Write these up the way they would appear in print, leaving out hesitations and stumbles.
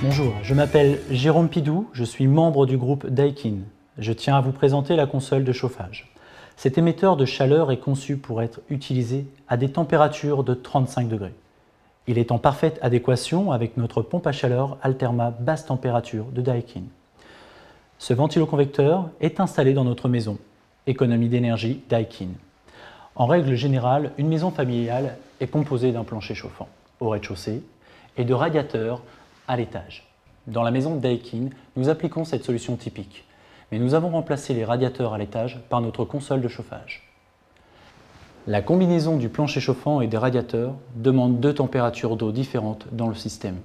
Bonjour, je m'appelle Jérôme Pidou, je suis membre du groupe Daikin. Je tiens à vous présenter la console de chauffage. Cet émetteur de chaleur est conçu pour être utilisé à des températures de 35 degrés. Il est en parfaite adéquation avec notre pompe à chaleur Alterma basse température de Daikin. Ce ventiloconvecteur est installé dans notre maison, économie d'énergie Daikin. En règle générale, une maison familiale est composée d'un plancher chauffant au rez-de-chaussée et de radiateurs à l'étage. Dans la maison Daikin, nous appliquons cette solution typique, mais nous avons remplacé les radiateurs à l'étage par notre console de chauffage. La combinaison du plancher chauffant et des radiateurs demande deux températures d'eau différentes dans le système.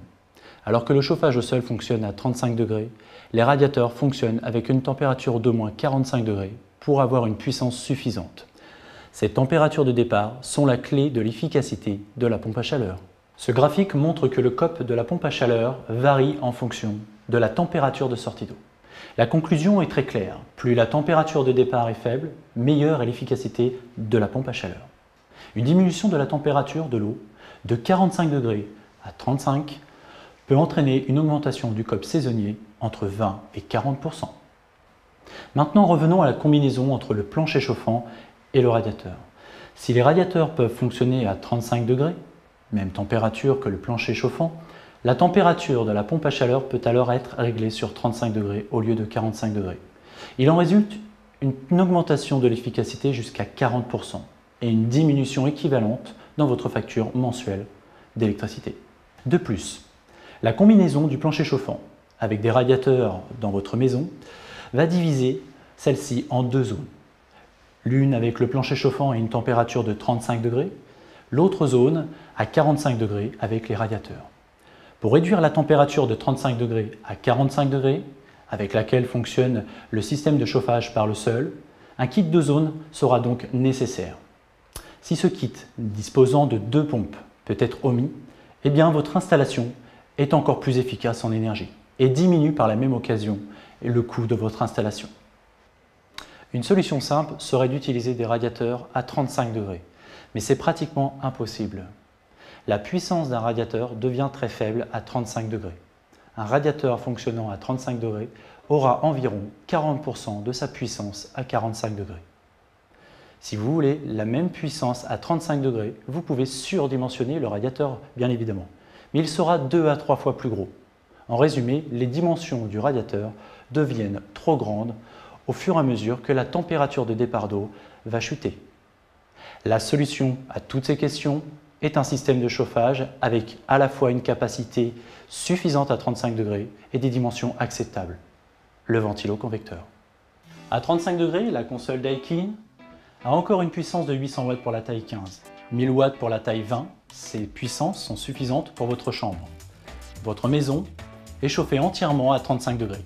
Alors que le chauffage au sol fonctionne à 35 degrés, les radiateurs fonctionnent avec une température d'au moins 45 degrés pour avoir une puissance suffisante. Ces températures de départ sont la clé de l'efficacité de la pompe à chaleur. Ce graphique montre que le COP de la pompe à chaleur varie en fonction de la température de sortie d'eau. La conclusion est très claire, plus la température de départ est faible, meilleure est l'efficacité de la pompe à chaleur. Une diminution de la température de l'eau de 45 degrés à 35 peut entraîner une augmentation du COP saisonnier entre 20 et 40%. Maintenant revenons à la combinaison entre le plancher chauffant et le radiateur. Si les radiateurs peuvent fonctionner à 35 degrés, même température que le plancher chauffant, la température de la pompe à chaleur peut alors être réglée sur 35 degrés au lieu de 45 degrés. Il en résulte une augmentation de l'efficacité jusqu'à 40% et une diminution équivalente dans votre facture mensuelle d'électricité. De plus, la combinaison du plancher chauffant avec des radiateurs dans votre maison va diviser celle-ci en deux zones. L'une avec le plancher chauffant et une température de 35 degrés, l'autre zone à 45 degrés avec les radiateurs. Pour réduire la température de 35 degrés à 45 degrés, avec laquelle fonctionne le système de chauffage par le sol, un kit de zone sera donc nécessaire. Si ce kit, disposant de deux pompes, peut être omis, eh bien votre installation est encore plus efficace en énergie et diminue par la même occasion le coût de votre installation. Une solution simple serait d'utiliser des radiateurs à 35 degrés, mais c'est pratiquement impossible. La puissance d'un radiateur devient très faible à 35 degrés. Un radiateur fonctionnant à 35 degrés aura environ 40% de sa puissance à 45 degrés. Si vous voulez la même puissance à 35 degrés, vous pouvez surdimensionner le radiateur, bien évidemment, mais il sera 2 à 3 fois plus gros. En résumé, les dimensions du radiateur deviennent trop grandes au fur et à mesure que la température de départ d'eau va chuter. La solution à toutes ces questions est un système de chauffage avec à la fois une capacité suffisante à 35 degrés et des dimensions acceptables, le ventiloconvecteur. À 35 degrés, la console Daikin a encore une puissance de 800 watts pour la taille 15, 1000 watts pour la taille 20. Ces puissances sont suffisantes pour votre chambre. Votre maison est chauffée entièrement à 35 degrés.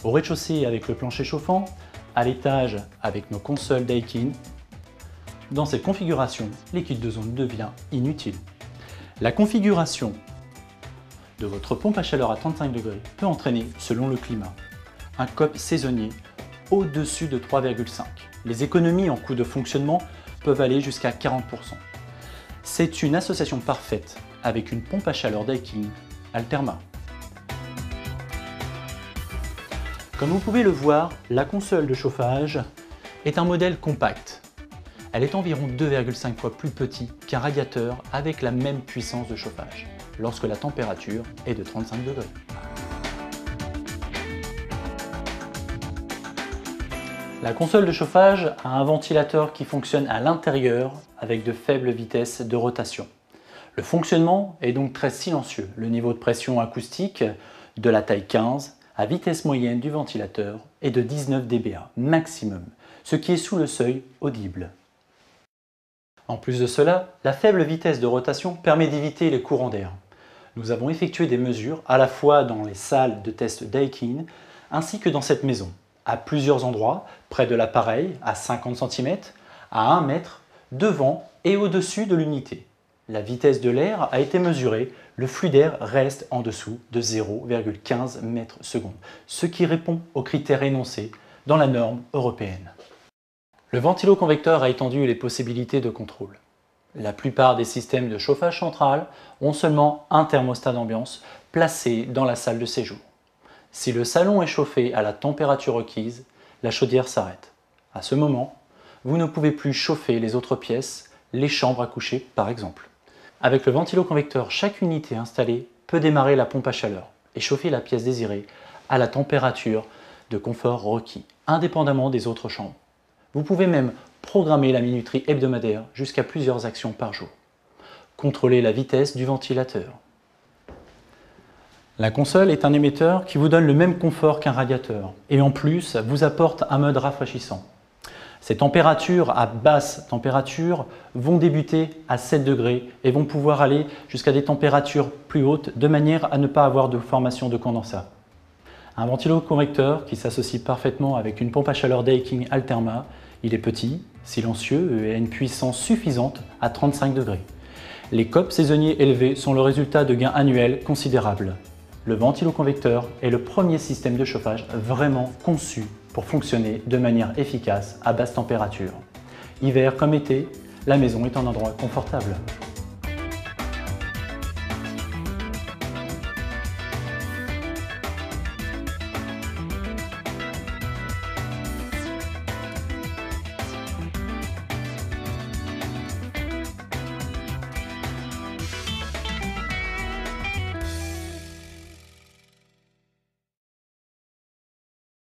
Au rez-de-chaussée avec le plancher chauffant, à l'étage avec nos consoles Daikin. Dans cette configuration, les kits de zone devient inutile. La configuration de votre pompe à chaleur à 35 degrés peut entraîner, selon le climat, un COP saisonnier au-dessus de 3,5. Les économies en coût de fonctionnement peuvent aller jusqu'à 40%. C'est une association parfaite avec une pompe à chaleur Daikin Alterma. Comme vous pouvez le voir, la console de chauffage est un modèle compact. Elle est environ 2,5 fois plus petite qu'un radiateur avec la même puissance de chauffage, lorsque la température est de 35 degrés. La console de chauffage a un ventilateur qui fonctionne à l'intérieur avec de faibles vitesses de rotation. Le fonctionnement est donc très silencieux. Le niveau de pression acoustique de la taille 15 à vitesse moyenne du ventilateur est de 19 dBA maximum, ce qui est sous le seuil audible. En plus de cela, la faible vitesse de rotation permet d'éviter les courants d'air. Nous avons effectué des mesures à la fois dans les salles de test Daikin ainsi que dans cette maison, à plusieurs endroits, près de l'appareil, à 50 cm, à 1 mètre, devant et au-dessus de l'unité. La vitesse de l'air a été mesurée, le flux d'air reste en dessous de 0,15 m/s, ce qui répond aux critères énoncés dans la norme européenne. Le ventiloconvecteur a étendu les possibilités de contrôle. La plupart des systèmes de chauffage central ont seulement un thermostat d'ambiance placé dans la salle de séjour. Si le salon est chauffé à la température requise, la chaudière s'arrête. À ce moment, vous ne pouvez plus chauffer les autres pièces, les chambres à coucher par exemple. Avec le ventiloconvecteur, chaque unité installée peut démarrer la pompe à chaleur et chauffer la pièce désirée à la température de confort requis, indépendamment des autres chambres. Vous pouvez même programmer la minuterie hebdomadaire jusqu'à plusieurs actions par jour. Contrôlez la vitesse du ventilateur. La console est un émetteur qui vous donne le même confort qu'un radiateur et en plus vous apporte un mode rafraîchissant. Ces températures à basse température vont débuter à 7 degrés et vont pouvoir aller jusqu'à des températures plus hautes de manière à ne pas avoir de formation de condensat. Un ventiloconvecteur qui s'associe parfaitement avec une pompe à chaleur Daikin Alterma, il est petit, silencieux et a une puissance suffisante à 35 degrés. Les COP saisonniers élevés sont le résultat de gains annuels considérables. Le ventiloconvecteur est le premier système de chauffage vraiment conçu pour fonctionner de manière efficace à basse température. Hiver comme été, la maison est un endroit confortable.